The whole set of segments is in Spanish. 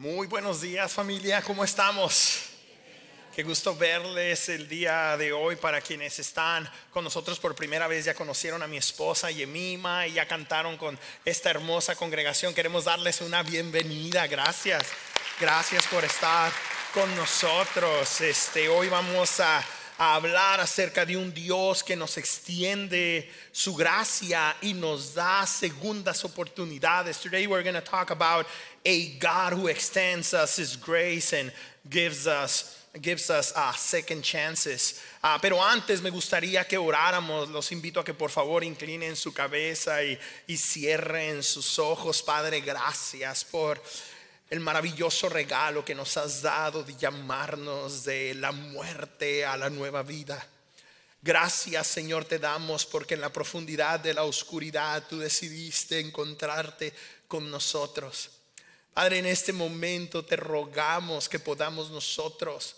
Muy buenos días, familia, ¿cómo estamos? Qué gusto verles el día de hoy. Para quienes están con nosotros por primera vez, ya conocieron a mi esposa Yemima y ya cantaron con esta hermosa congregación. Queremos darles una bienvenida. Gracias por estar con nosotros. Hoy vamos a hablar acerca de un Dios que nos extiende su gracia y nos da segundas oportunidades. Today we're going to talk about a God who extends us His grace and gives us second chances. Pero antes me gustaría que oráramos. Los invito a que por favor inclinen su cabeza y cierren sus ojos. Padre, gracias por el maravilloso regalo que nos has dado de llamarnos de la muerte a la nueva vida. Gracias, Señor, te damos porque en la profundidad de la oscuridad tú decidiste encontrarte con nosotros. Padre, en este momento te rogamos que podamos nosotros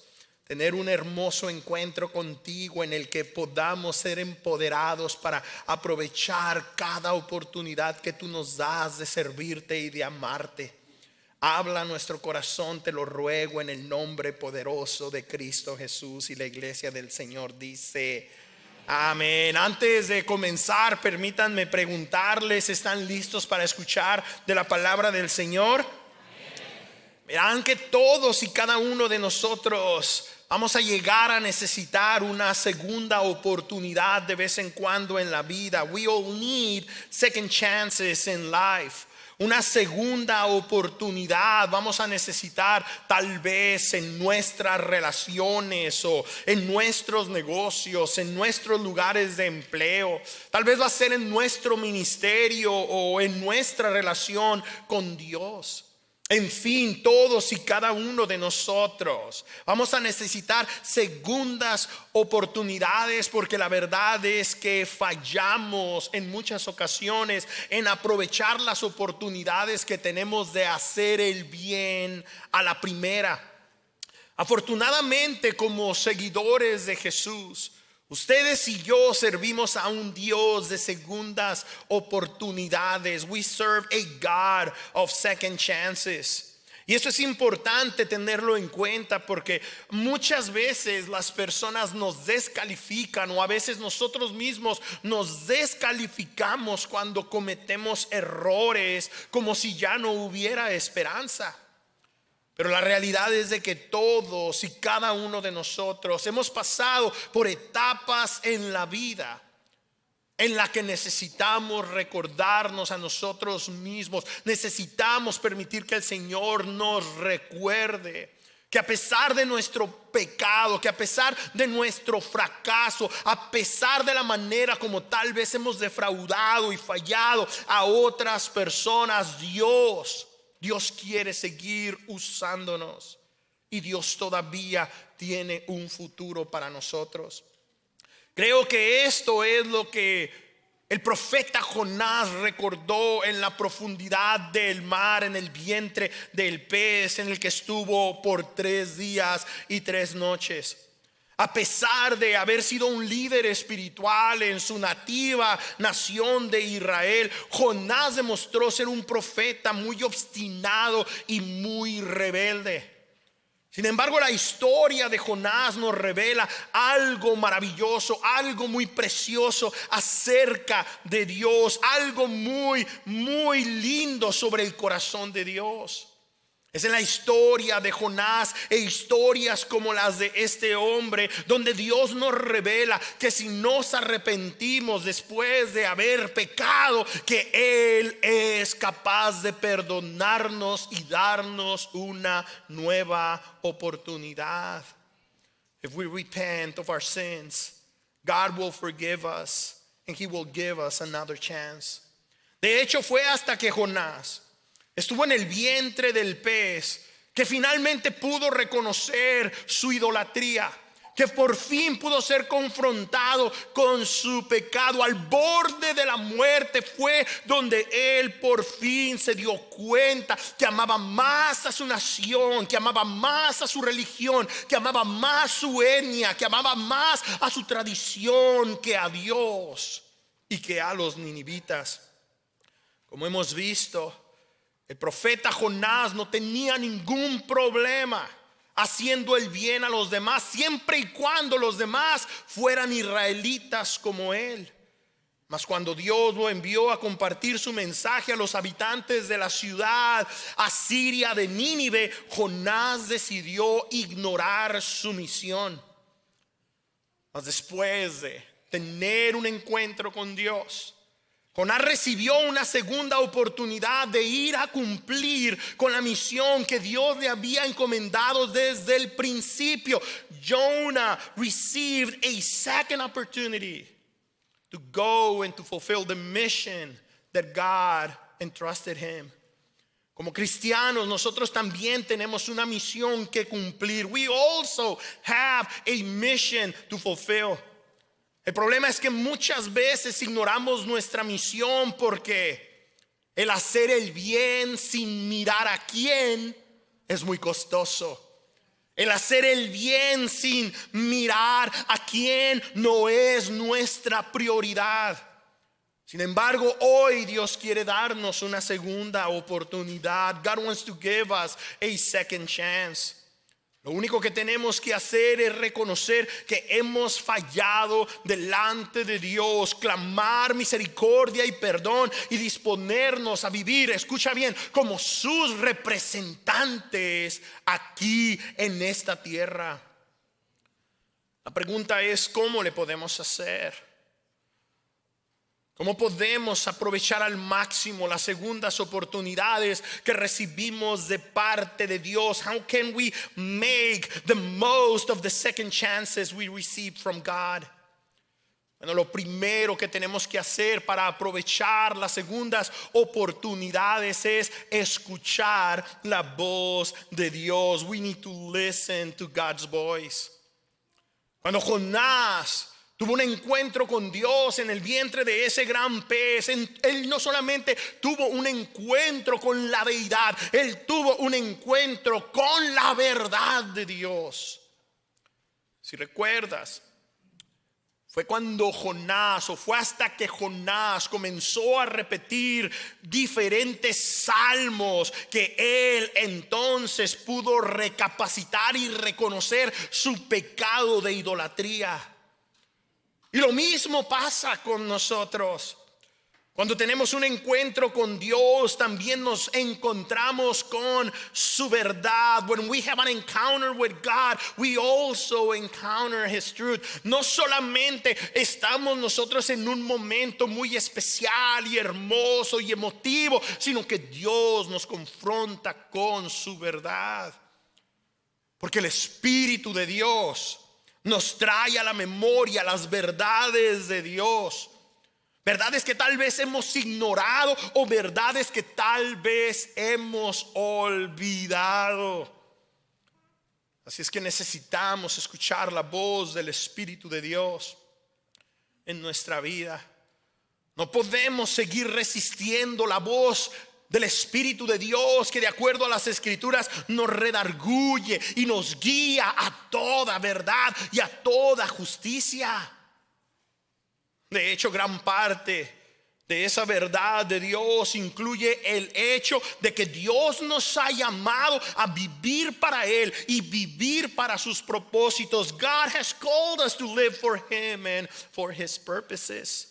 tener un hermoso encuentro contigo en el que podamos ser empoderados para aprovechar cada oportunidad que tú nos das de servirte y de amarte. Habla a nuestro corazón, te lo ruego en el nombre poderoso de Cristo Jesús. Y la iglesia del Señor dice amén. Antes de comenzar, permítanme preguntarles, ¿están listos para escuchar de la palabra del Señor? Verán que todos y cada uno de nosotros vamos a llegar a necesitar una segunda oportunidad de vez en cuando en la vida. We all need second chances in life. Una segunda oportunidad vamos a necesitar tal vez en nuestras relaciones o en nuestros negocios, en nuestros lugares de empleo. Tal vez va a ser en nuestro ministerio o en nuestra relación con Dios. En fin, todos y cada uno de nosotros vamos a necesitar segundas oportunidades, porque la verdad es que fallamos en muchas ocasiones en aprovechar las oportunidades que tenemos de hacer el bien a la primera. Afortunadamente, como seguidores de Jesús, ustedes y yo servimos a un Dios de segundas oportunidades. We serve a God of second chances. Y esto es importante tenerlo en cuenta porque muchas veces las personas nos descalifican, o a veces nosotros mismos nos descalificamos cuando cometemos errores, como si ya no hubiera esperanza. Pero la realidad es de que todos y cada uno de nosotros hemos pasado por etapas en la vida en la que necesitamos recordarnos a nosotros mismos. Necesitamos permitir que el Señor nos recuerde que a pesar de nuestro pecado, que a pesar de nuestro fracaso, a pesar de la manera como tal vez hemos defraudado y fallado a otras personas, Dios quiere seguir usándonos y Dios todavía tiene un futuro para nosotros. Creo que esto es lo que el profeta Jonás recordó en la profundidad del mar, en el vientre del pez, en el que estuvo por 3 días y 3 noches. A pesar de haber sido un líder espiritual en su nativa nación de Israel, Jonás demostró ser un profeta muy obstinado y muy rebelde. Sin embargo, la historia de Jonás nos revela algo maravilloso, algo muy precioso acerca de Dios, algo muy, muy lindo sobre el corazón de Dios. Es en la historia de Jonás e historias como las de este hombre donde Dios nos revela que si nos arrepentimos después de haber pecado, que Él es capaz de perdonarnos y darnos una nueva oportunidad. If we repent of our sins, God will forgive us and He will give us another chance. De hecho, fue hasta que Jonás estuvo en el vientre del pez que finalmente pudo reconocer su idolatría, que por fin pudo ser confrontado con su pecado al borde de la muerte. Fue donde él por fin se dio cuenta que amaba más a su nación, que amaba más a su religión, que amaba más su etnia, que amaba más a su tradición que a Dios y que a los ninivitas. Como hemos visto, El profeta Jonás no tenía ningún problema haciendo el bien a los demás, siempre y cuando los demás fueran israelitas como él. Mas cuando Dios lo envió a compartir su mensaje a los habitantes de la ciudad asiria de Nínive, Jonás decidió ignorar su misión. Mas después de tener un encuentro con Dios, Jonás recibió una segunda oportunidad de ir a cumplir con la misión que Dios le había encomendado desde el principio. Jonah received a second opportunity to go and to fulfill the mission that God entrusted him. Como cristianos, nosotros también tenemos una misión que cumplir. We also have a mission to fulfill. El problema es que muchas veces ignoramos nuestra misión porque el hacer el bien sin mirar a quién es muy costoso. El hacer el bien sin mirar a quién no es nuestra prioridad. Sin embargo, hoy Dios quiere darnos una segunda oportunidad. God wants to give us a second chance. Lo único que tenemos que hacer es reconocer que hemos fallado delante de Dios, clamar misericordia y perdón y disponernos a vivir, escucha bien, como sus representantes aquí en esta tierra. La pregunta es, ¿cómo le podemos hacer? ¿Cómo podemos aprovechar al máximo las segundas oportunidades que recibimos de parte de Dios? How can we make the most of the second chances we receive from God? Bueno, lo primero que tenemos que hacer para aprovechar las segundas oportunidades es escuchar la voz de Dios. We need to listen to God's voice. Cuando Jonás tuvo un encuentro con Dios en el vientre de ese gran pez, él no solamente tuvo un encuentro con la deidad, él tuvo un encuentro con la verdad de Dios. Si recuerdas, fue hasta que Jonás comenzó a repetir diferentes salmos que él entonces pudo recapacitar y reconocer su pecado de idolatría. Y lo mismo pasa con nosotros. Cuando tenemos un encuentro con Dios, también nos encontramos con su verdad. When we have an encounter with God, we also encounter His truth. No solamente estamos nosotros en un momento muy especial y hermoso y emotivo, sino que Dios nos confronta con su verdad. Porque el Espíritu de Dios nos trae a la memoria las verdades de Dios. Verdades que tal vez hemos ignorado o verdades que tal vez hemos olvidado. Así es que necesitamos escuchar la voz del Espíritu de Dios en nuestra vida. No podemos seguir resistiendo la voz del Espíritu de Dios, que de acuerdo a las Escrituras nos redarguye y nos guía a toda verdad y a toda justicia. De hecho, gran parte de esa verdad de Dios incluye el hecho de que Dios nos ha llamado a vivir para Él y vivir para sus propósitos. God has called us to live for Him and for His purposes.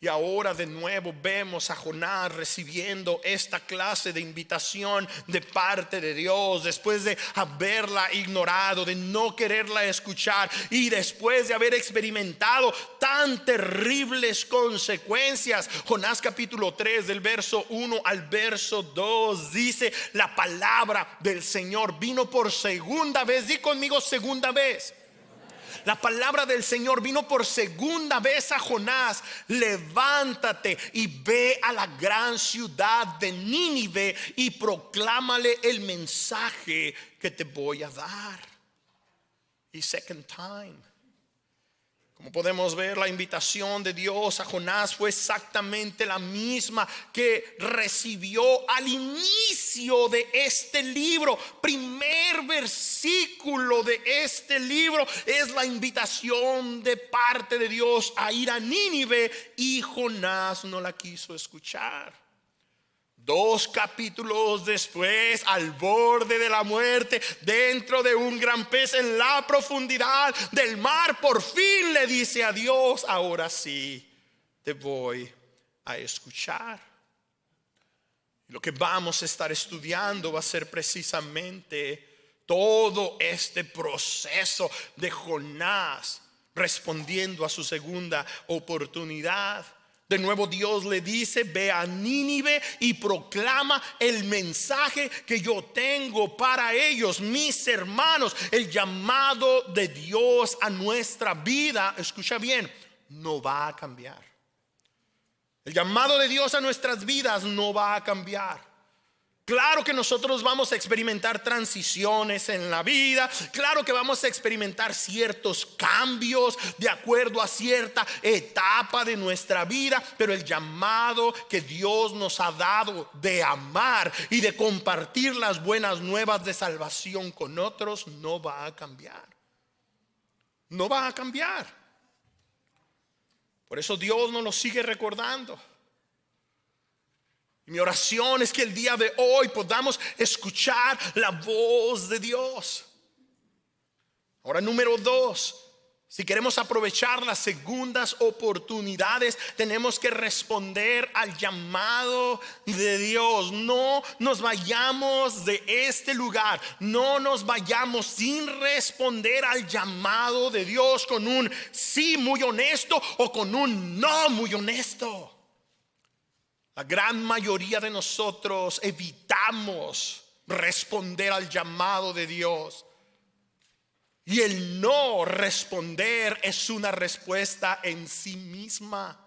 Y ahora de nuevo vemos a Jonás recibiendo esta clase de invitación de parte de Dios, después de haberla ignorado, de no quererla escuchar y después de haber experimentado tan terribles consecuencias. Jonás capítulo 3 del verso 1 al verso 2 dice: la palabra del Señor vino por segunda vez. Di conmigo, segunda vez. La palabra del Señor vino por segunda vez a Jonás: levántate y ve a la gran ciudad de Nínive y proclámale el mensaje que te voy a dar. Y second time, como podemos ver, la invitación de Dios a Jonás fue exactamente la misma que recibió al inicio de este libro. Primer versículo de este libro es la invitación de parte de Dios a ir a Nínive, y Jonás no la quiso escuchar. 2 capítulos después, al borde de la muerte, dentro de un gran pez en la profundidad del mar, por fin le dice a Dios: ahora sí te voy a escuchar. Lo que vamos a estar estudiando va a ser precisamente todo este proceso de Jonás respondiendo a su segunda oportunidad. De nuevo Dios le dice: ve a Nínive y proclama el mensaje que yo tengo para ellos, mis hermanos. El llamado de Dios a nuestra vida, escucha bien, no va a cambiar. El llamado de Dios a nuestras vidas no va a cambiar. Claro que nosotros vamos a experimentar transiciones en la vida. Claro que vamos a experimentar ciertos cambios de acuerdo a cierta etapa de nuestra vida. Pero el llamado que Dios nos ha dado de amar y de compartir las buenas nuevas de salvación con otros no va a cambiar. No va a cambiar. Por eso Dios nos lo sigue recordando. Mi oración es que el día de hoy podamos escuchar la voz de Dios. Ahora, número 2, si queremos aprovechar las segundas oportunidades, tenemos que responder al llamado de Dios. No nos vayamos de este lugar, no nos vayamos sin responder al llamado de Dios con un sí muy honesto o con un no muy honesto. La gran mayoría de nosotros evitamos responder al llamado de Dios. Y el no responder es una respuesta en sí misma.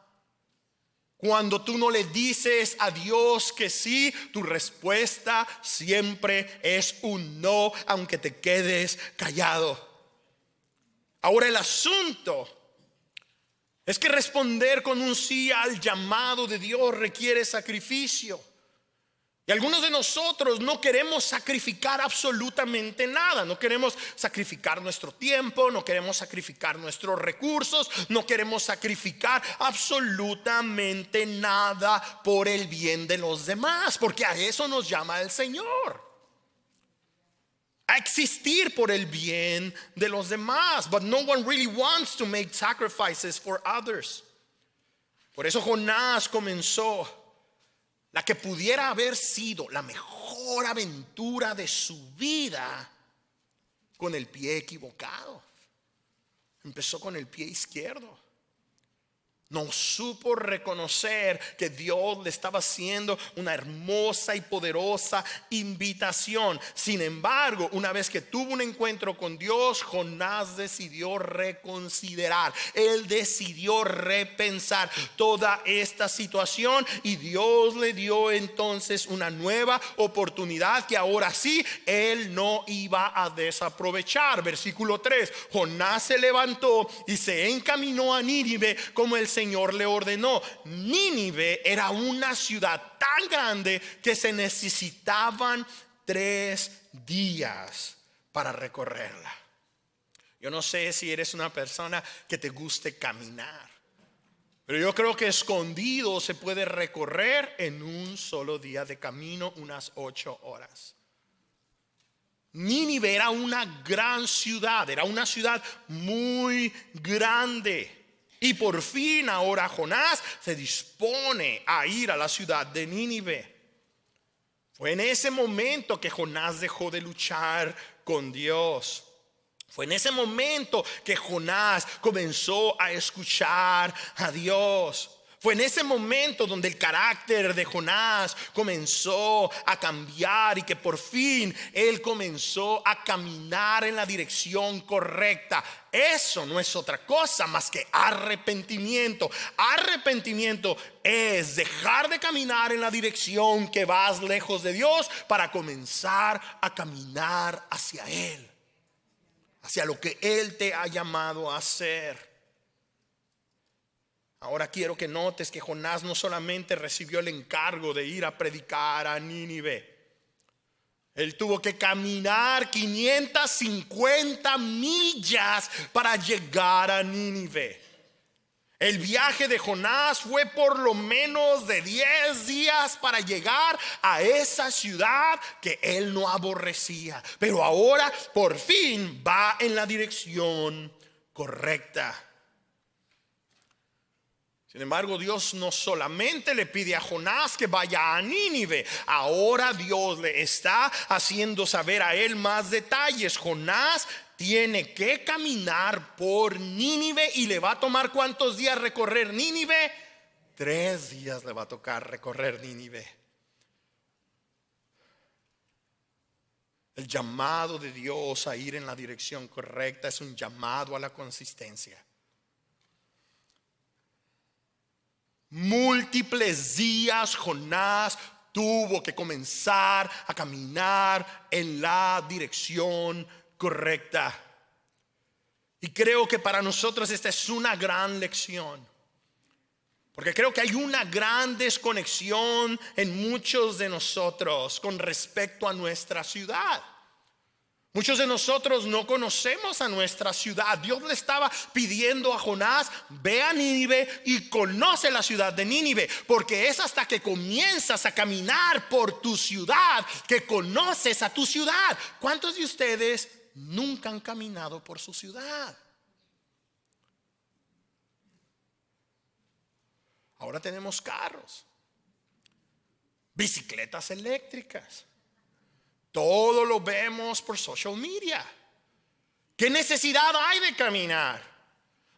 Cuando tú no le dices a Dios que sí, tu respuesta siempre es un no, aunque te quedes callado. Ahora, el asunto es que responder con un sí al llamado de Dios requiere sacrificio. Y algunos de nosotros no queremos sacrificar absolutamente nada. No queremos sacrificar nuestro tiempo, no queremos sacrificar nuestros recursos, no queremos sacrificar absolutamente nada por el bien de los demás, porque a eso nos llama el Señor. A existir por el bien de los demás. But no one really wants to make sacrifices for others. Por eso Jonás comenzó la que pudiera haber sido la mejor aventura de su vida con el pie equivocado. Empezó con el pie izquierdo. No supo reconocer que Dios le estaba haciendo una hermosa y poderosa invitación. Sin embargo, una vez que tuvo un encuentro con Dios, Jonás decidió reconsiderar. Él decidió repensar toda esta situación y Dios le dio entonces una nueva oportunidad que ahora sí él no iba a desaprovechar. Versículo 3: Jonás se levantó y se encaminó a Nínive como el Señor le ordenó. Nínive era una ciudad tan grande que se necesitaban 3 días para recorrerla. Yo no sé si eres una persona que te guste caminar, pero yo creo que escondido se puede recorrer en un solo día de camino, unas 8 horas. Nínive era una gran ciudad, era una ciudad muy grande. Y por fin ahora Jonás se dispone a ir a la ciudad de Nínive. Fue en ese momento que Jonás dejó de luchar con Dios. Fue en ese momento que Jonás comenzó a escuchar a Dios. Fue en ese momento donde el carácter de Jonás comenzó a cambiar y que por fin él comenzó a caminar en la dirección correcta. Eso no es otra cosa más que arrepentimiento. Arrepentimiento es dejar de caminar en la dirección que vas lejos de Dios para comenzar a caminar hacia Él, hacia lo que Él te ha llamado a hacer. Ahora quiero que notes que Jonás no solamente recibió el encargo de ir a predicar a Nínive. Él tuvo que caminar 550 millas para llegar a Nínive. El viaje de Jonás fue por lo menos de 10 días para llegar a esa ciudad que él no aborrecía. Pero ahora por fin va en la dirección correcta. Sin embargo, Dios no solamente le pide a Jonás que vaya a Nínive. Ahora Dios le está haciendo saber a él más detalles. Jonás tiene que caminar por Nínive y le va a tomar ¿cuántos días recorrer Nínive? 3 días le va a tocar recorrer Nínive. El llamado de Dios a ir en la dirección correcta es un llamado a la consistencia. Múltiples días Jonás tuvo que comenzar a caminar en la dirección correcta. Y creo que para nosotros esta es una gran lección, porque creo que hay una gran desconexión en muchos de nosotros con respecto a nuestra ciudad. Muchos de nosotros no conocemos a nuestra ciudad. Dios le estaba pidiendo a Jonás: ve a Nínive y conoce la ciudad de Nínive, porque es hasta que comienzas a caminar por tu ciudad que conoces a tu ciudad. ¿Cuántos de ustedes nunca han caminado por su ciudad? Ahora tenemos carros, bicicletas eléctricas. Todo lo vemos por social media. ¿Qué necesidad hay de caminar?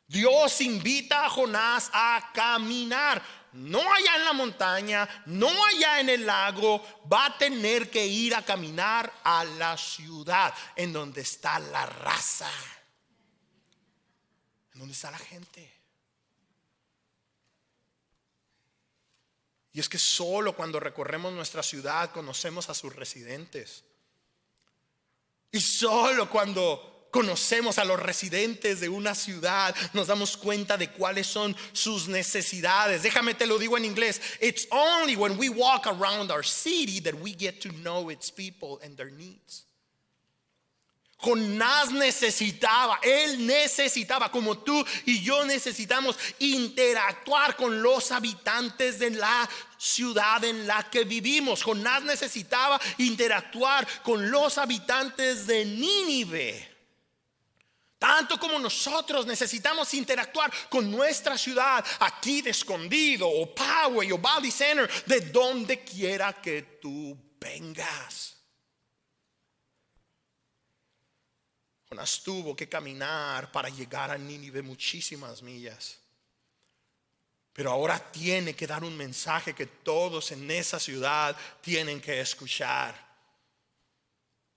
Dios invita a Jonás a caminar. No allá en la montaña, no allá en el lago. Va a tener que ir a caminar a la ciudad, en donde está la raza, en donde está la gente. Y es que solo cuando recorremos nuestra ciudad conocemos a sus residentes. Y solo cuando conocemos a los residentes de una ciudad nos damos cuenta de cuáles son sus necesidades. Déjame te lo digo en inglés. It's only when we walk around our city that we get to know its people and their needs. Jonás él necesitaba, como tú y yo necesitamos, interactuar con los habitantes de la ciudad en la que vivimos. Jonás necesitaba interactuar con los habitantes de Nínive, tanto como nosotros necesitamos interactuar con nuestra ciudad aquí de Escondido o Poway o Valley Center, de donde quiera que tú vengas. Jonás tuvo que caminar para llegar a Nínive muchísimas millas. Pero ahora tiene que dar un mensaje que todos en esa ciudad tienen que escuchar.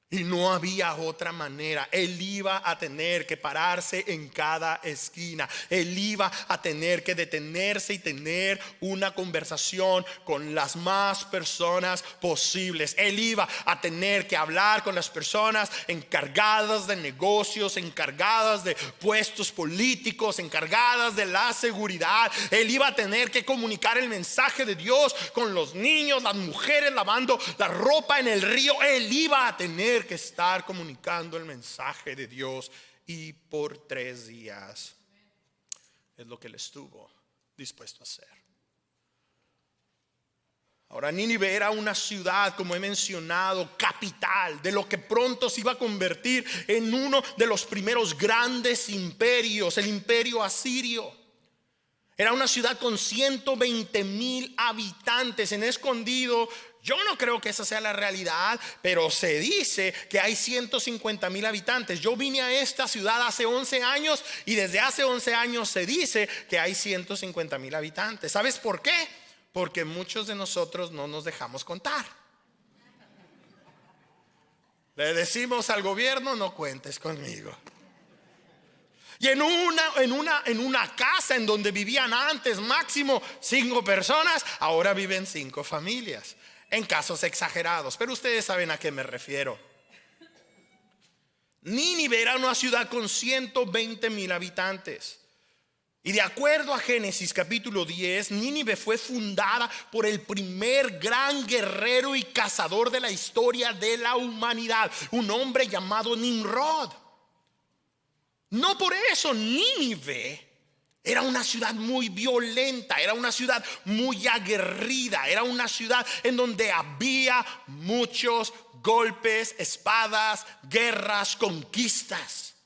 Y no había otra manera. Él iba a tener que pararse en cada esquina. Él iba a tener que detenerse y tener una conversación con las más personas posibles. Él iba a tener que hablar con las personas encargadas de negocios, encargadas de puestos políticos, encargadas de la seguridad. Él iba a tener que comunicar el mensaje de Dios con los niños, las mujeres lavando la ropa en el río. Él iba a tener que estar comunicando el mensaje de Dios, y por 3 días es lo que él estuvo dispuesto a hacer. Ahora, Nínive era una ciudad, como he mencionado, capital de lo que pronto se iba a convertir en uno de los primeros grandes imperios, el imperio asirio. Era una ciudad con 120,000 habitantes. En Escondido, yo no creo que esa sea la realidad, pero se dice que hay 150,000 habitantes. Yo vine a esta ciudad hace 11 años y desde hace 11 años se dice que hay 150,000 habitantes. ¿Sabes por qué? Porque muchos de nosotros no nos dejamos contar. Le decimos al gobierno: no cuentes conmigo. Y en una casa en donde vivían antes máximo 5 personas, ahora viven 5 familias, en casos exagerados, pero ustedes saben a qué me refiero. Nínive era una ciudad con 120,000 habitantes. Y de acuerdo a Génesis capítulo 10, Nínive fue fundada por el primer gran guerrero y cazador de la historia de la humanidad, un hombre llamado Nimrod. No por eso Nínive Era una ciudad muy violenta, era una ciudad muy aguerrida, era una ciudad en donde había muchos golpes, espadas, guerras, conquistas.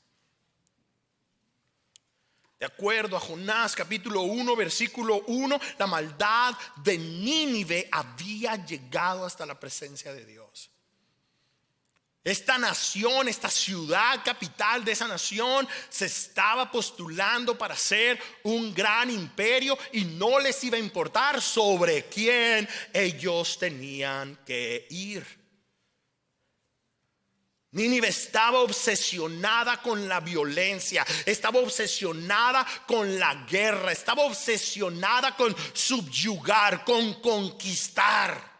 De acuerdo a Jonás capítulo 1 versículo 1, la maldad de Nínive había llegado hasta la presencia de Dios. Esta nación, esta ciudad capital de esa nación se estaba postulando para ser un gran imperio y no les iba a importar sobre quién ellos tenían que ir. Nínive estaba obsesionada con la violencia, estaba obsesionada con la guerra, estaba obsesionada con subyugar, con conquistar.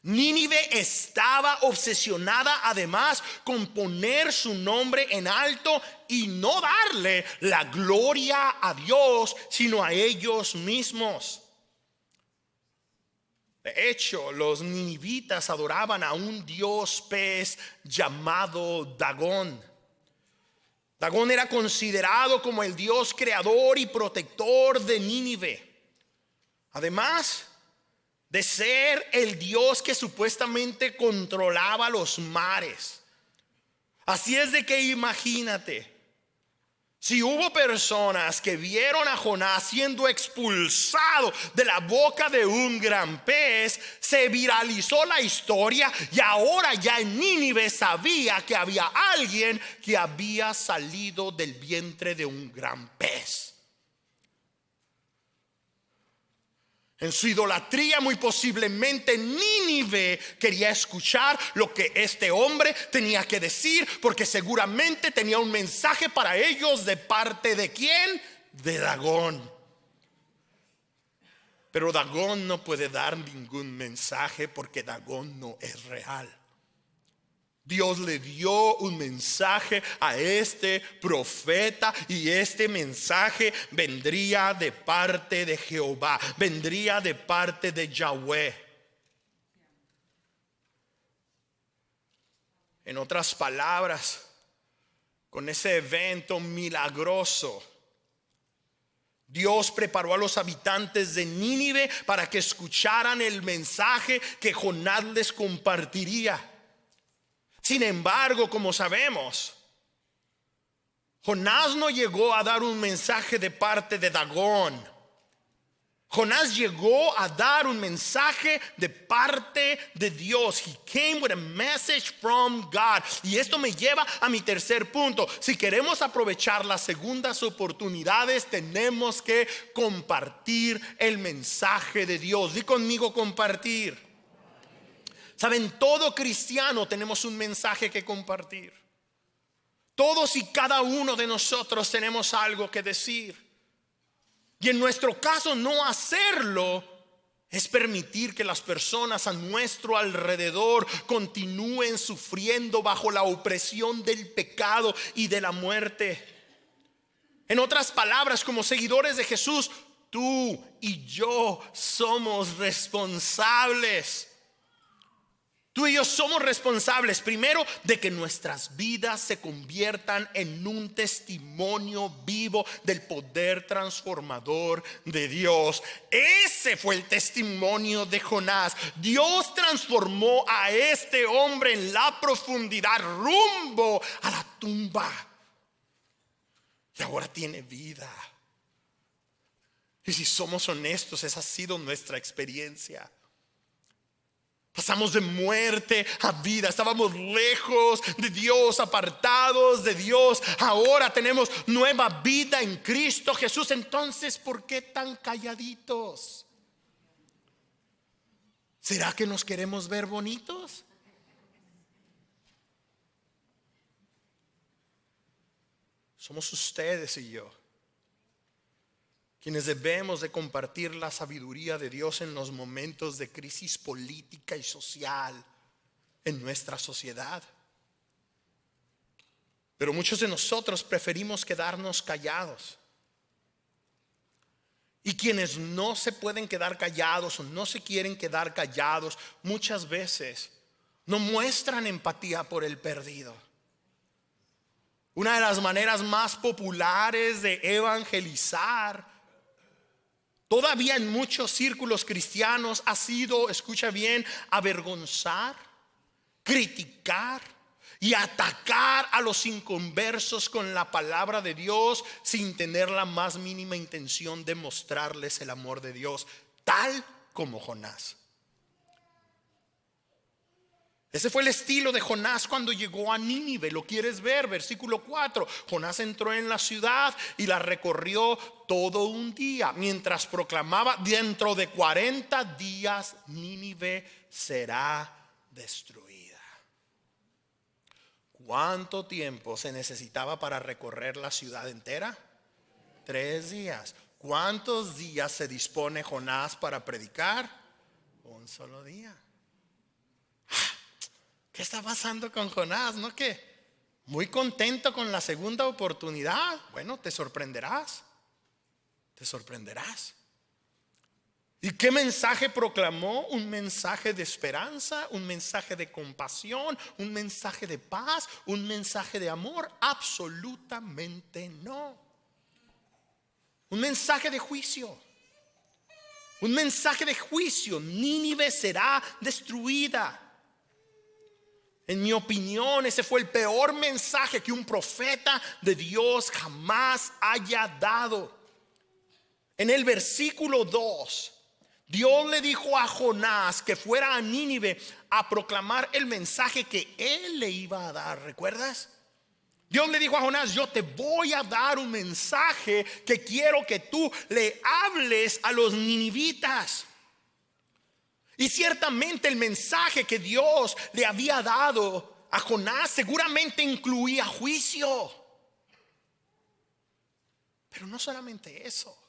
Nínive estaba obsesionada además con poner su nombre en alto y no darle la gloria a Dios, sino a ellos mismos. De hecho, los ninivitas adoraban a un dios pez llamado Dagón. Dagón era considerado como el dios creador y protector de Nínive. Además de ser el dios que supuestamente controlaba los mares. Así es de que imagínate, si hubo personas que vieron a Jonás siendo expulsado de la boca de un gran pez, se viralizó la historia y ahora ya en Nínive sabía que había alguien que había salido del vientre de un gran pez. En su idolatría muy posiblemente Nínive quería escuchar lo que este hombre tenía que decir, porque seguramente tenía un mensaje para ellos. ¿De parte de quién? De Dagón. Pero Dagón no puede dar ningún mensaje porque Dagón no es real. Dios le dio un mensaje a este profeta y este mensaje vendría de parte de Jehová, vendría de parte de Yahweh. En otras palabras, con ese evento milagroso, Dios preparó a los habitantes de Nínive para que escucharan el mensaje que Jonás les compartiría. Sin embargo, como sabemos, Jonás no llegó a dar un mensaje de parte de Dagón. Jonás llegó a dar un mensaje de parte de Dios. He came with a message from God. Y esto me lleva a mi tercer punto. Si queremos aprovechar las segundas oportunidades, tenemos que compartir el mensaje de Dios. Di conmigo compartir. Saben, todo cristiano tenemos un mensaje que compartir. Todos y cada uno de nosotros tenemos algo que decir. Y en nuestro caso, no hacerlo es permitir que las personas a nuestro alrededor continúen sufriendo bajo la opresión del pecado y de la muerte. En otras palabras, como seguidores de Jesús, tú y yo somos responsables. Tú y yo somos responsables primero de que nuestras vidas se conviertan en un testimonio vivo del poder transformador de Dios. Ese fue el testimonio de Jonás. Dios transformó a este hombre en la profundidad rumbo a la tumba. Y ahora tiene vida. Y si somos honestos, esa ha sido nuestra experiencia. Pasamos de muerte a vida. Estábamos lejos de Dios, apartados de Dios. Ahora tenemos nueva vida en Cristo Jesús. Entonces, ¿por qué tan calladitos? ¿Será que nos queremos ver bonitos? Somos ustedes y yo quienes debemos de compartir la sabiduría de Dios en los momentos de crisis política y social en nuestra sociedad. Pero muchos de nosotros preferimos quedarnos callados. Y quienes no se pueden quedar callados o no se quieren quedar callados, muchas veces no muestran empatía por el perdido. Una de las maneras más populares de evangelizar, todavía en muchos círculos cristianos, ha sido, escucha bien, avergonzar, criticar y atacar a los inconversos con la palabra de Dios sin tener la más mínima intención de mostrarles el amor de Dios, tal como Jonás. Ese fue el estilo de Jonás cuando llegó a Nínive. ¿Lo quieres ver? Versículo 4. Jonás entró en la ciudad y la recorrió todo un día, mientras proclamaba: dentro de 40 días Nínive será destruida. ¿Cuánto tiempo se necesitaba para recorrer la ciudad entera? 3 días. ¿Cuántos días se dispone Jonás para predicar? Un solo día. ¿Qué está pasando con Jonás? ¿No que muy contento con la segunda oportunidad? Bueno, te sorprenderás. Te sorprenderás. ¿Y qué mensaje proclamó? Un mensaje de esperanza, un mensaje de compasión, un mensaje de paz, un mensaje de amor. Absolutamente no. Un mensaje de juicio. Un mensaje de juicio. Nínive será destruida. En mi opinión, ese fue el peor mensaje que un profeta de Dios jamás haya dado. En el versículo 2, Dios le dijo a Jonás que fuera a Nínive a proclamar el mensaje que él le iba a dar. ¿Recuerdas? Dios le dijo a Jonás: yo te voy a dar un mensaje que quiero que tú le hables a los ninivitas. Y ciertamente el mensaje que Dios le había dado a Jonás seguramente incluía juicio. Pero no solamente eso.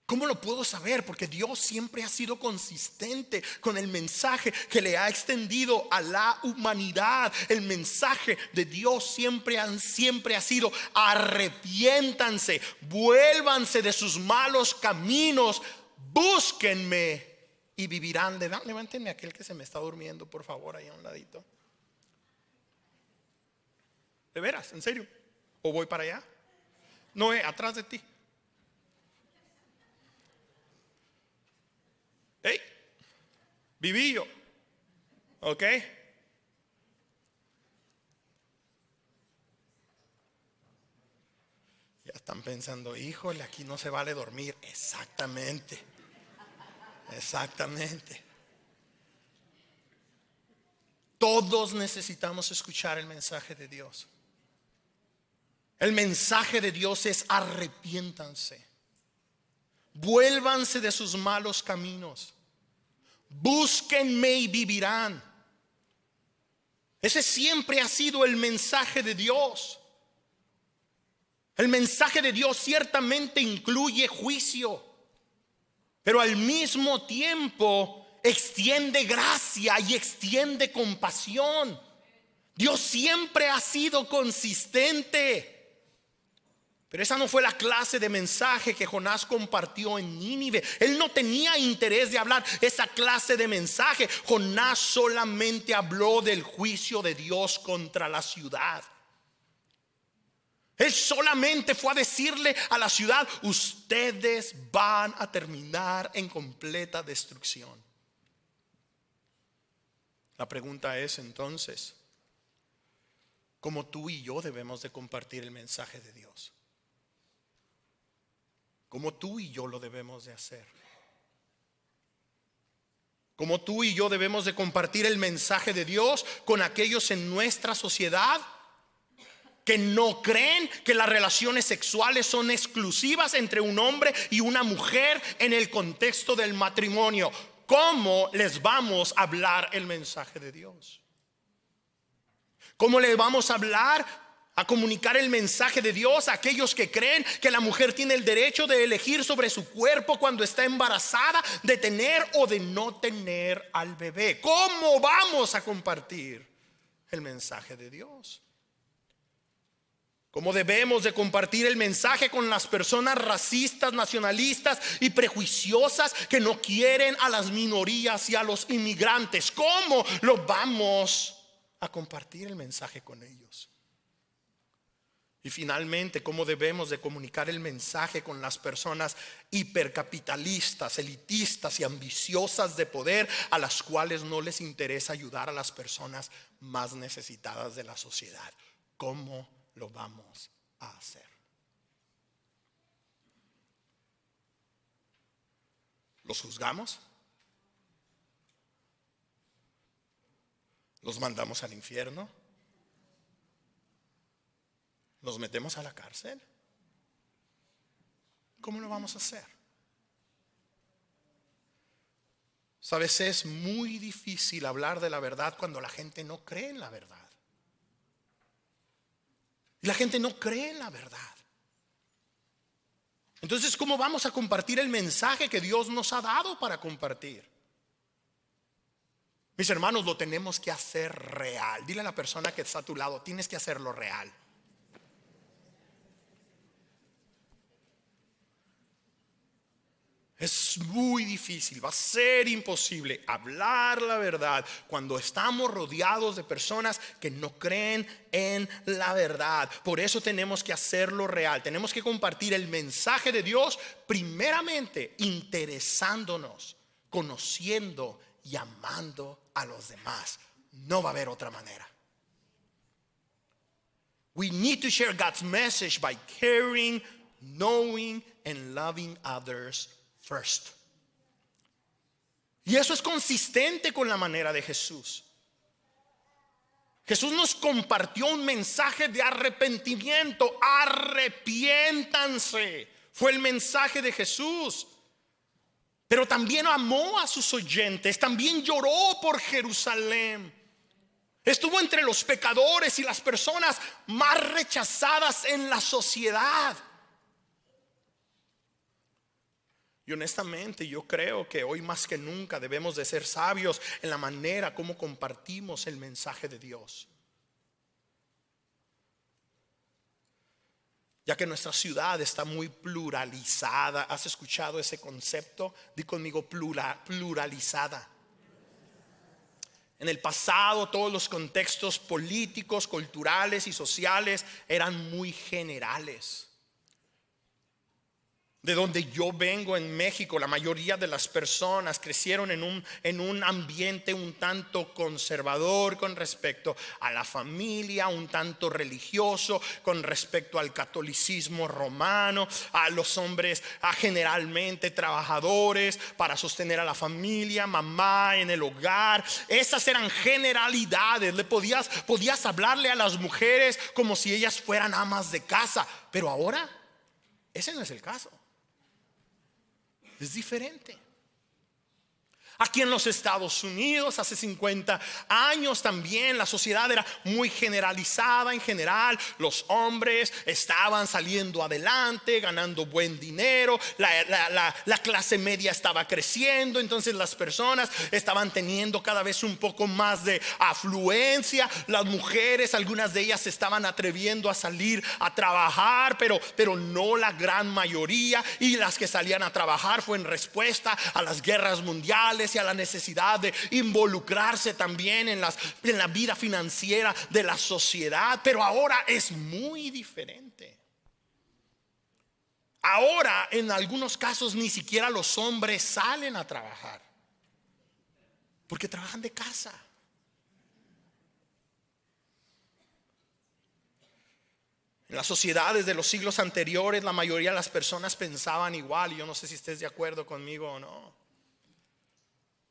¿Cómo lo puedo saber? Porque Dios siempre ha sido consistente con el mensaje que le ha extendido a la humanidad. El mensaje de Dios siempre ha sido: arrepiéntanse, vuélvanse de sus malos caminos, búsquenme y vivirán. Levántenme aquel que se me está durmiendo, por favor, ahí a un ladito. ¿De veras? ¿En serio? ¿O voy para allá? No, atrás de ti. Hey, vivillo. ¿Ok? Ya están pensando: híjole, aquí no se vale dormir. Exactamente. Exactamente. Todos necesitamos escuchar el mensaje de Dios. El mensaje de Dios es: arrepiéntanse, vuélvanse de sus malos caminos, búsquenme y vivirán. Ese siempre ha sido el mensaje de Dios. El mensaje de Dios ciertamente incluye juicio, pero al mismo tiempo extiende gracia y extiende compasión. Dios siempre ha sido consistente. Pero esa no fue la clase de mensaje que Jonás compartió en Nínive. Él no tenía interés de hablar esa clase de mensaje. Jonás solamente habló del juicio de Dios contra la ciudad. Él solamente fue a decirle a la ciudad: ustedes van a terminar en completa destrucción. La pregunta es entonces: ¿cómo tú y yo debemos de compartir el mensaje de Dios? ¿Cómo tú y yo lo debemos de hacer? ¿Cómo tú y yo debemos de compartir el mensaje de Dios con aquellos en nuestra sociedad que no creen que las relaciones sexuales son exclusivas entre un hombre y una mujer en el contexto del matrimonio? ¿Cómo les vamos a hablar el mensaje de Dios? ¿Cómo les vamos a hablar, a comunicar el mensaje de Dios a aquellos que creen que la mujer tiene el derecho de elegir sobre su cuerpo cuando está embarazada, de tener o de no tener al bebé? ¿Cómo vamos a compartir el mensaje de Dios? ¿Cómo debemos de compartir el mensaje con las personas racistas, nacionalistas y prejuiciosas que no quieren a las minorías y a los inmigrantes? ¿Cómo lo vamos a compartir el mensaje con ellos? Y finalmente, cómo debemos de comunicar el mensaje con las personas hipercapitalistas, elitistas y ambiciosas de poder, a las cuales no les interesa ayudar a las personas más necesitadas de la sociedad. ¿Cómo lo vamos a hacer? ¿Los juzgamos? ¿Los mandamos al infierno? ¿Los metemos a la cárcel? ¿Cómo lo vamos a hacer? Sabes, es muy difícil hablar de la verdad cuando la gente no cree en la verdad. Y la gente no cree en la verdad. Entonces, ¿cómo vamos a compartir el mensaje que Dios nos ha dado para compartir? Mis hermanos, lo tenemos que hacer real. Dile a la persona que está a tu lado, tienes que hacerlo real. Es muy difícil, va a ser imposible hablar la verdad cuando estamos rodeados de personas que no creen en la verdad. Por eso tenemos que hacerlo real. Tenemos que compartir el mensaje de Dios primeramente interesándonos, conociendo y amando a los demás. No va a haber otra manera. We need to share God's message by caring, knowing and loving others first. Y eso es consistente con la manera de Jesús. Jesús nos compartió un mensaje de arrepentimiento. Arrepiéntanse. Fue el mensaje de Jesús. Pero también amó a sus oyentes. También lloró por Jerusalén. Estuvo entre los pecadores y las personas más rechazadas en la sociedad. Y honestamente yo creo que hoy más que nunca debemos de ser sabios en la manera como compartimos el mensaje de Dios. Ya que nuestra ciudad está muy pluralizada. ¿Has escuchado ese concepto? Di conmigo, pluralizada. En el pasado todos los contextos políticos, culturales y sociales eran muy generales. De donde yo vengo en México, la mayoría de las personas crecieron en un ambiente un tanto conservador con respecto a la familia, un tanto religioso con respecto al catolicismo romano, a los hombres generalmente trabajadores para sostener a la familia, mamá en el hogar. Esas eran generalidades. Podías hablarle a las mujeres como si ellas fueran amas de casa, pero ahora ese no es el caso. Es diferente. Aquí en los Estados Unidos hace 50 años también la sociedad era muy generalizada. En general los hombres estaban saliendo adelante, ganando buen dinero, la clase media estaba creciendo. Entonces las personas estaban teniendo cada vez un poco más de afluencia. Las mujeres, algunas de ellas se estaban atreviendo a salir a trabajar, pero no la gran mayoría. Y las que salían a trabajar fue en respuesta a las guerras mundiales y a la necesidad de involucrarse también en la vida financiera de la sociedad. Pero ahora es muy diferente. Ahora en algunos casos ni siquiera los hombres salen a trabajar, porque trabajan de casa. En las sociedades de los siglos anteriores la mayoría de las personas pensaban igual. Y yo no sé si estés de acuerdo conmigo o no.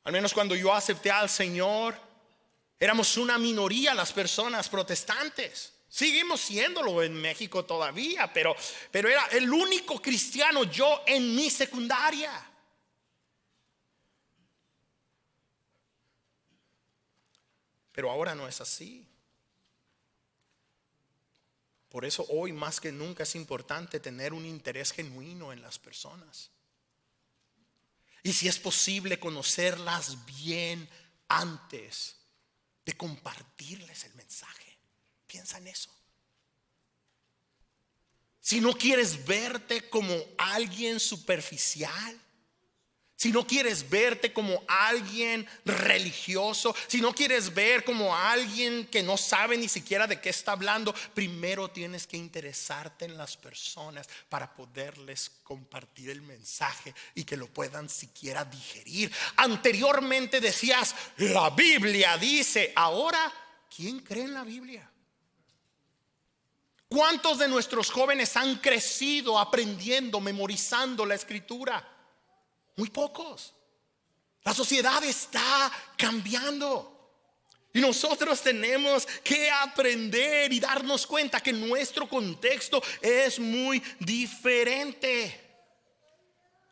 Al menos cuando yo acepté al Señor, éramos una minoría las personas protestantes. Seguimos siéndolo en México todavía, pero era el único cristiano yo en mi secundaria. Pero ahora no es así. Por eso hoy más que nunca es importante tener un interés genuino en las personas. Y si es posible conocerlas bien antes de compartirles el mensaje. Piensa en eso. Si no quieres verte como alguien superficial, si no quieres verte como alguien religioso, si no quieres ver como alguien que no sabe ni siquiera de qué está hablando, primero tienes que interesarte en las personas para poderles compartir el mensaje y que lo puedan siquiera digerir. Anteriormente decías, la Biblia dice. Ahora, ¿quién cree en la Biblia? ¿Cuántos de nuestros jóvenes han crecido aprendiendo, memorizando la Escritura? Muy pocos. La sociedad está cambiando y nosotros tenemos que aprender y darnos cuenta que nuestro contexto es muy diferente.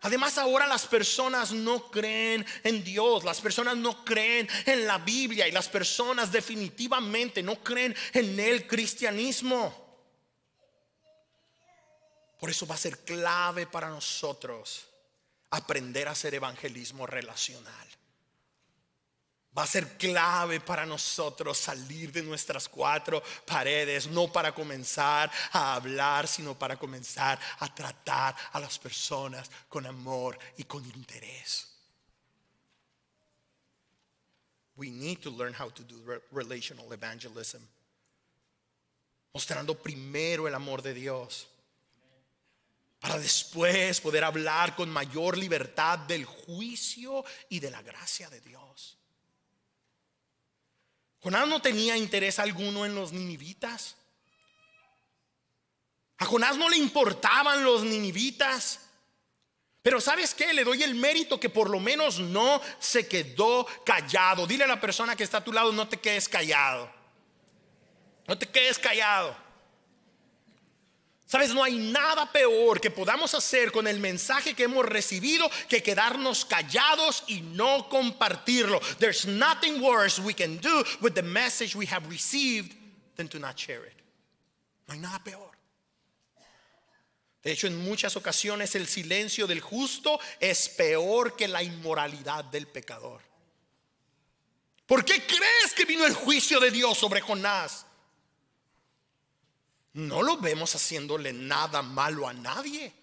Además, ahora las personas no creen en Dios, las personas no creen en la Biblia y las personas definitivamente no creen en el cristianismo. Por eso va a ser clave para nosotros aprender a hacer evangelismo relacional. Va a ser clave para nosotros salir de nuestras cuatro paredes, no para comenzar a hablar, sino para comenzar a tratar a las personas con amor y con interés. We need to learn how to do relational evangelism, mostrando primero el amor de Dios, para después poder hablar con mayor libertad del juicio y de la gracia de Dios. Jonás no tenía interés alguno en los ninivitas. A Jonás no le importaban los ninivitas. Pero ¿sabes qué? Le doy el mérito que por lo menos no se quedó callado. Dile a la persona que está a tu lado, no te quedes callado. No te quedes callado. Sabes, no hay nada peor que podamos hacer con el mensaje que hemos recibido que quedarnos callados y no compartirlo. There's nothing worse we can do with the message we have received than to not share it. No hay nada peor. De hecho, en muchas ocasiones el silencio del justo es peor que la inmoralidad del pecador. ¿Por qué crees que vino el juicio de Dios sobre Jonás? No lo vemos haciéndole nada malo a nadie.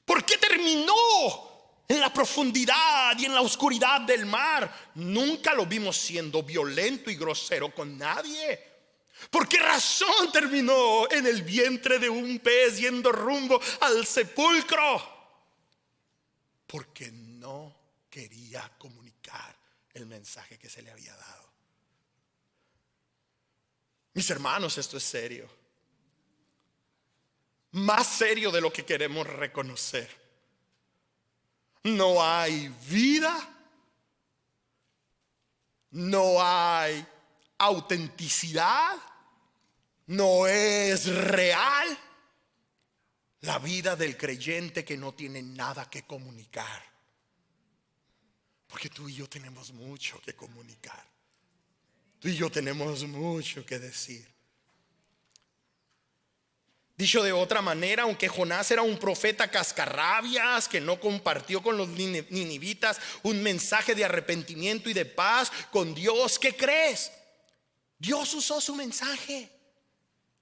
¿Por qué terminó en la profundidad y en la oscuridad del mar? Nunca lo vimos siendo violento y grosero con nadie. ¿Por qué razón terminó en el vientre de un pez yendo rumbo al sepulcro? Porque no quería comunicar el mensaje que se le había dado. Mis hermanos, esto es serio. Más serio de lo que queremos reconocer. No hay vida. No hay autenticidad. No es real la vida del creyente que no tiene nada que comunicar. Porque tú y yo tenemos mucho que comunicar. Tú y yo tenemos mucho que decir. Dicho de otra manera, aunque Jonás era un profeta cascarrabias que no compartió con los ninivitas un mensaje de arrepentimiento y de paz con Dios, ¿qué crees? Dios usó su mensaje.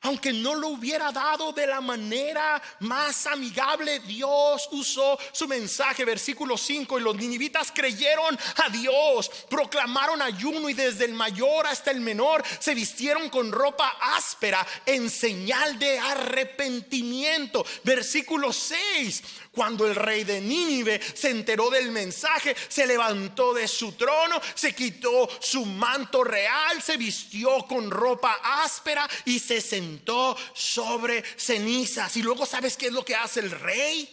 Aunque no lo hubiera dado de la manera más amigable, Dios usó su mensaje. Versículo 5: y los ninivitas creyeron a Dios, proclamaron ayuno y desde el mayor hasta el menor se vistieron con ropa áspera en señal de arrepentimiento. Versículo 6: cuando el rey de Nínive se enteró del mensaje, se levantó de su trono, se quitó su manto real, se vistió con ropa áspera y se sentó sobre cenizas. Y luego, ¿sabes qué es lo que hace el rey?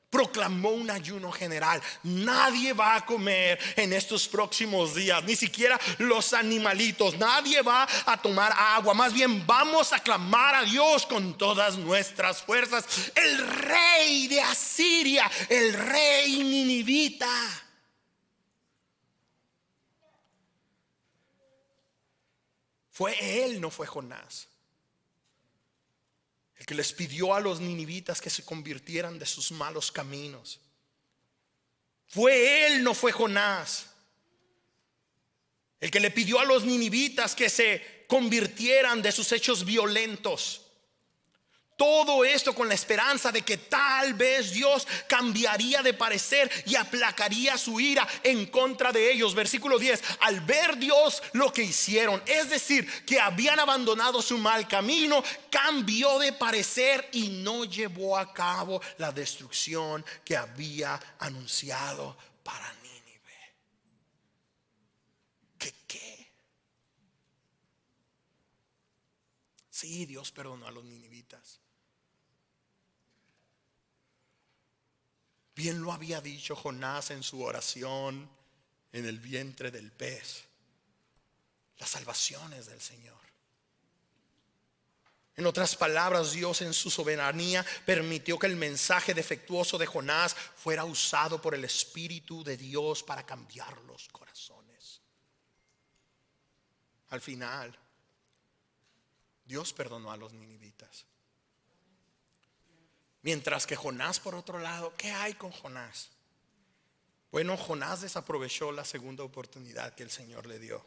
Proclamó un ayuno general. Nadie va a comer en estos próximos días, ni siquiera los animalitos. Nadie va a tomar agua. Más bien vamos a clamar a Dios con todas nuestras fuerzas. El rey de Asiria, el rey ninivita, fue él, no fue Jonás, el que les pidió a los ninivitas que se convirtieran de sus malos caminos. Fue él, no fue Jonás, el que le pidió a los ninivitas que se convirtieran de sus hechos violentos. Todo esto con la esperanza de que tal vez Dios cambiaría de parecer y aplacaría su ira en contra de ellos. Versículo 10. Al ver Dios lo que hicieron, es decir, que habían abandonado su mal camino, cambió de parecer y no llevó a cabo la destrucción que había anunciado para Nínive. ¿Qué? Sí, Dios perdonó a los ninivitas. Bien lo había dicho Jonás en su oración en el vientre del pez. La salvación es del Señor. En otras palabras, Dios en su soberanía permitió que el mensaje defectuoso de Jonás fuera usado por el Espíritu de Dios para cambiar los corazones. Al final, Dios perdonó a los ninivitas. Mientras que Jonás, por otro lado, ¿qué hay con Jonás? Bueno, Jonás desaprovechó la segunda oportunidad que el Señor le dio.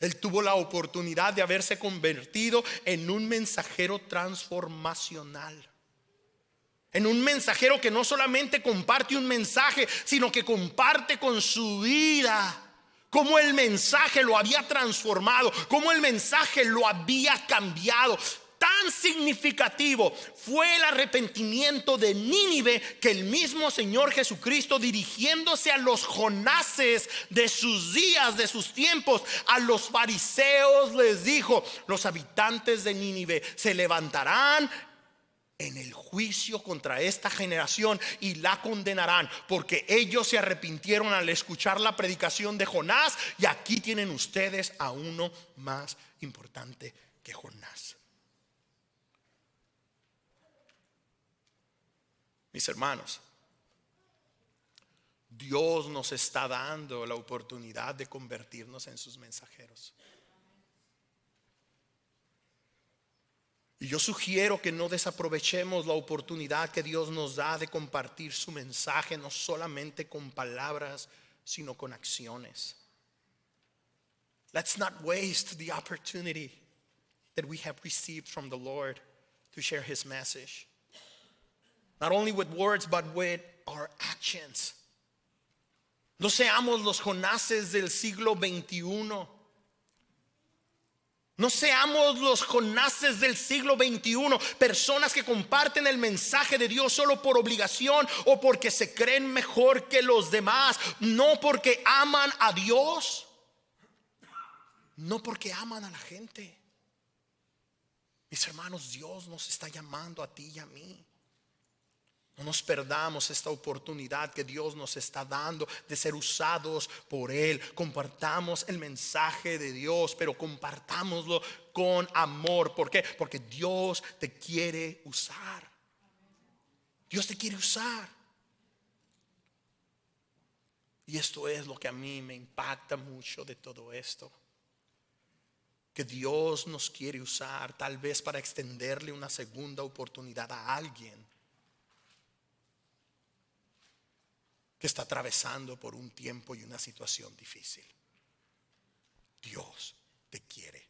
Él tuvo la oportunidad de haberse convertido en un mensajero transformacional. En un mensajero que no solamente comparte un mensaje, sino que comparte con su vida cómo el mensaje lo había transformado, cómo el mensaje lo había cambiado. Tan significativo fue el arrepentimiento de Nínive que el mismo Señor Jesucristo, dirigiéndose a los Jonases de sus días, de sus tiempos, a los fariseos les dijo: los habitantes de Nínive se levantarán en el juicio contra esta generación y la condenarán, porque ellos se arrepintieron al escuchar la predicación de Jonás, y aquí tienen ustedes a uno más importante que Jonás. Mis hermanos, Dios nos está dando la oportunidad de convertirnos en sus mensajeros. Y yo sugiero que no desaprovechemos la oportunidad que Dios nos da de compartir su mensaje, no solamente con palabras, sino con acciones. Let's not waste the opportunity that we have received from the Lord to share His message. Not only with words, but with our actions. No seamos los Jonases del siglo XXI. No seamos los Jonases del siglo XXI, personas que comparten el mensaje de Dios solo por obligación o porque se creen mejor que los demás, no porque aman a Dios, no porque aman a la gente. Mis hermanos, Dios nos está llamando a ti y a mí. No nos perdamos esta oportunidad que Dios nos está dando de ser usados por Él. Compartamos el mensaje de Dios, pero compartámoslo con amor. ¿Por qué? Porque Dios te quiere usar. Dios te quiere usar. Y esto es lo que a mí me impacta mucho de todo esto. Que Dios nos quiere usar, tal vez para extenderle una segunda oportunidad a alguien que está atravesando por un tiempo y una situación difícil. Dios te quiere